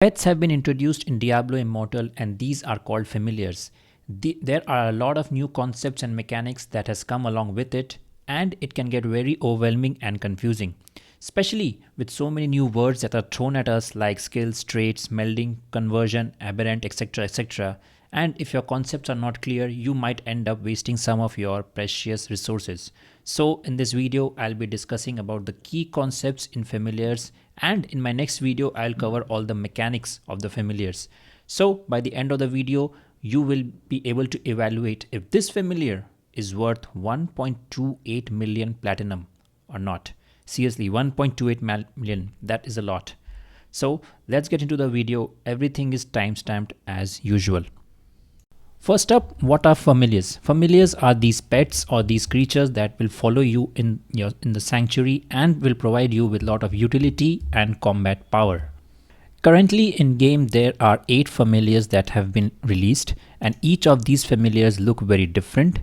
Pets have been introduced in Diablo Immortal and these are called familiars. There are a lot of new concepts and mechanics that has come along with it, and it can get very overwhelming and confusing, especially with so many new words that are thrown at us like skills, traits, melding, conversion, aberrant, etc. etc. And if your concepts are not clear, you might end up wasting some of your precious resources. So in this video, I'll be discussing about the key concepts in familiars, and in my next video, I'll cover all the mechanics of the familiars. So by the end of the video, you will be able to evaluate if this familiar is worth 1.28 million platinum or not. Seriously, 1.28 million, that is a lot. So let's get into the video. Everything is timestamped as usual. First up, what are familiars? Familiars are these pets or these creatures that will follow you in the sanctuary and will provide you with a lot of utility and combat power. Currently in game there are 8 familiars that have been released, and each of these familiars look very different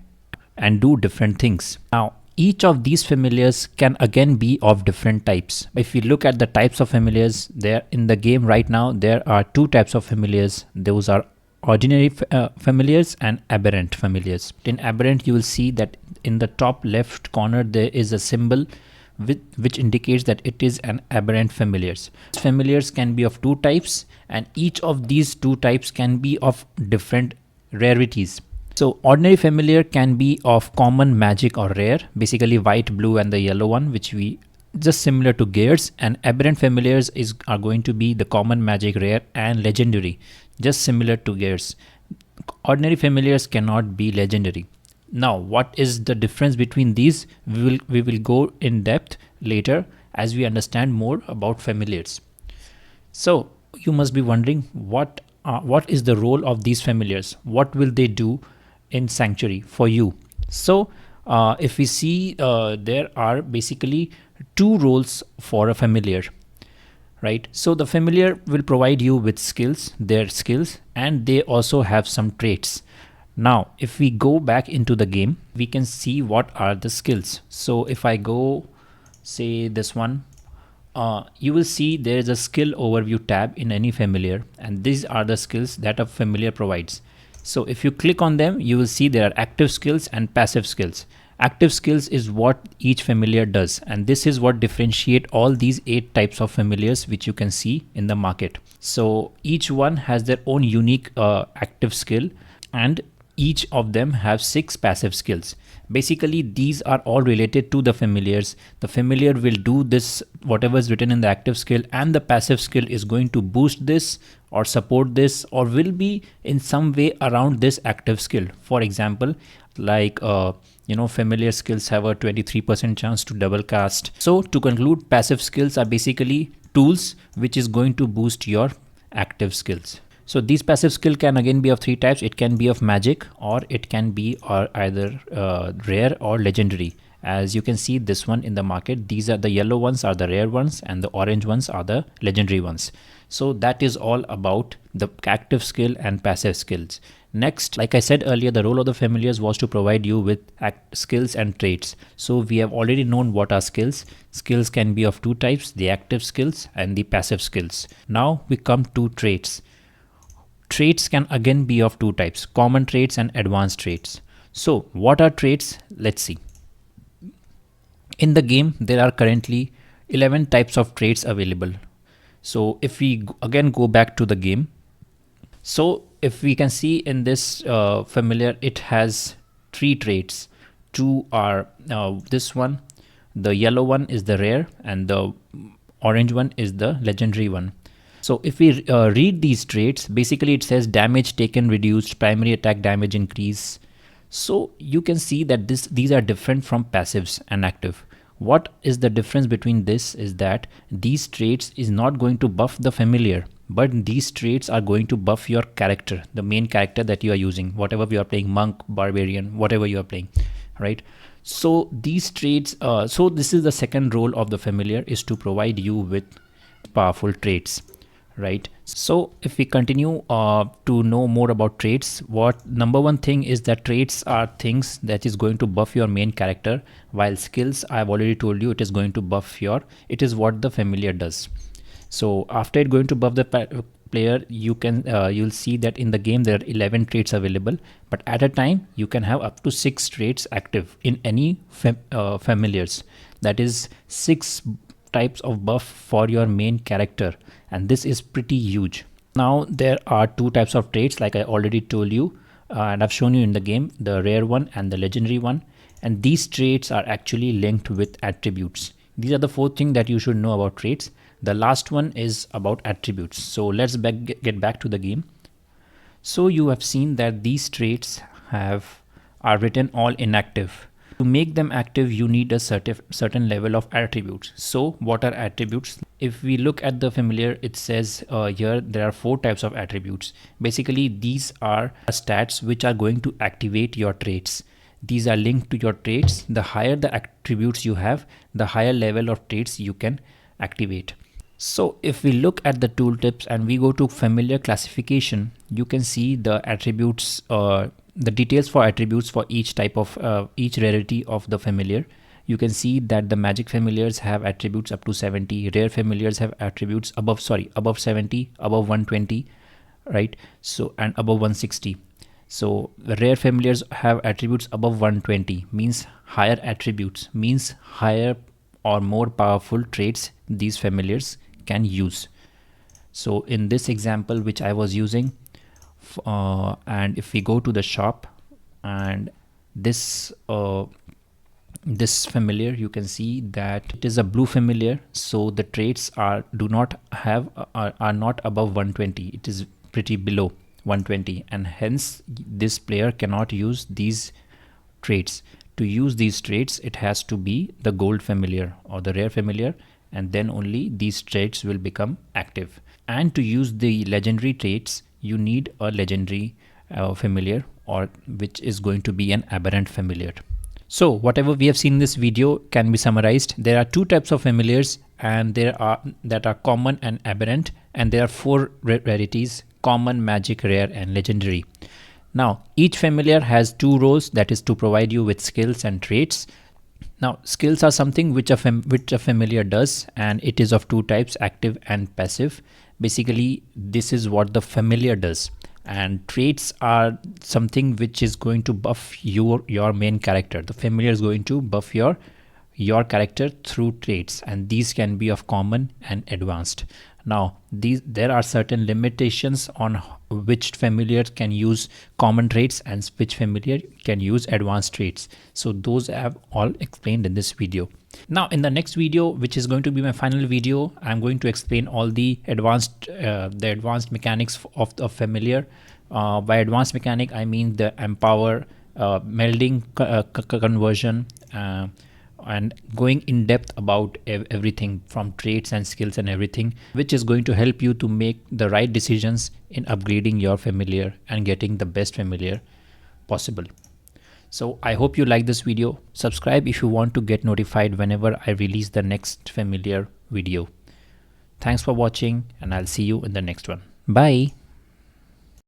and do different things. Now each of these familiars can again be of different types. If you look at the types of familiars there in the game right now, there are 2 types of familiars. Those are ordinary familiars and aberrant familiars. In aberrant, you will see that in the top left corner there is a symbol which indicates that it is an aberrant familiars. Familiars can be of 2 types, and each of these 2 types can be of different rarities. So ordinary familiar can be of common, magic or rare, basically white, blue and the yellow one, which we just similar to gears. And aberrant familiars are going to be the common, magic, rare and legendary, just similar to gears. Ordinary familiars cannot be legendary. Now what is the difference between these? We will go in depth later as we understand more about familiars. So you must be wondering what is the role of these familiars? What will they do in sanctuary for you? So if we see, there are basically 2 roles for a familiar, right? So the familiar will provide you with their skills, and they also have some traits. Now if we go back into the game, we can see what are the skills. So if I go, say this one, you will see there is a skill overview tab in any familiar, and these are the skills that a familiar provides. So if you click on them, you will see there are active skills and passive skills. Active skills is what each familiar does, and this is what differentiate all these 8 types of familiars which you can see in the market. So each one has their own unique active skill, and each of them have 6 passive skills. Basically these are all related to the familiars. The familiar will do this, whatever is written in the active skill, and the passive skill is going to boost this or support this, or will be in some way around this active skill. For example, like familiar skills have a 23% chance to double cast. So to conclude, passive skills are basically tools which is going to boost your active skills. So these passive skill can again be of 3 types. It can be of magic, or it can be either rare or legendary. As you can see this one in the market, these are the yellow ones are the rare ones and the orange ones are the legendary ones. So that is all about the active skill and passive skills. Next, like I said earlier, the role of the familiars was to provide you with skills and traits. So we have already known what are skills. Skills can be of 2 types, the active skills and the passive skills. Now we come to traits. Traits can again be of 2 types, common traits and advanced traits. So what are traits? Let's see. In the game, there are currently 11 types of traits available. So if we again go back to the game, so if we can see in this familiar, it has 3 traits. 2 are this one, the yellow one is the rare, and the orange one is the legendary one. So if we read these traits, basically it says damage taken reduced, primary attack damage increase. So you can see that these are different from passives and active. What is the difference between this is that these traits is not going to buff the familiar, but these traits are going to buff your character, the main character that you are using, whatever you are playing, monk, barbarian, whatever you are playing, right? So these traits, so this is the second role of the familiar, is to provide you with powerful traits, right? So if we continue to know more about traits, what number one thing is that traits are things that is going to buff your main character, while skills, I've already told you, it is going to buff it is what the familiar does. So after it going to buff the player, you'll see that in the game there are 11 traits available, but at a time you can have up to 6 traits active in any familiars. That is 6 types of buff for your main character, and this is pretty huge. Now there are 2 types of traits, like I already told you, and I've shown you in the game, the rare one and the legendary one. And these traits are actually linked with attributes. These are the 4 things that you should know about traits. The last one is about attributes. So let's get back to the game. So you have seen that these traits are written all inactive. To make them active, you need a certain level of attributes. So what are attributes? If we look at the familiar, it says here there are 4 types of attributes. Basically, these are stats which are going to activate your traits. These are linked to your traits. The higher the attributes you have, the higher level of traits you can activate. So if we look at the tooltips and we go to familiar classification, you can see the attributes, the details for attributes for each type of each rarity of the familiar. You can see that the magic familiars have attributes up to 70, rare familiars have attributes above 70, above 120, right? So and above 160. So the rare familiars have attributes above 120, means higher attributes, means higher or more powerful traits these familiars can use. So in this example which I was using, and if we go to the shop, and this familiar, you can see that it is a blue familiar, so the traits are not above 120. It is pretty below 120, and hence this player cannot use these traits. To use these traits, it has to be the gold familiar or the rare familiar, and then only these traits will become active. And to use the legendary traits, you need a legendary familiar, or which is going to be an aberrant familiar. So whatever we have seen in this video can be summarized. There are 2 types of familiars, and there are that are common and aberrant, and there are 4 rarities: common, magic, rare, and legendary. Now each familiar has 2 roles, that is to provide you with skills and traits. Now skills are something which a familiar does, and it is of 2 types, active and passive. Basically this is what the familiar does, and traits are something which is going to buff your main character. The familiar is going to buff your character through traits, and these can be of common and advanced. Now there are certain limitations on which familiar can use common traits and which familiar can use advanced traits. So those I have all explained in this video. Now in the next video, which is going to be my final video, I'm going to explain all the advanced mechanics of the familiar. By advanced mechanic, I mean the empower, melding, conversion, and going in depth about everything from traits and skills and everything, which is going to help you to make the right decisions in upgrading your familiar and getting the best familiar possible. So I hope you like this video. Subscribe if you want to get notified whenever I release the next familiar video. Thanks for watching, and I'll see you in the next one. Bye.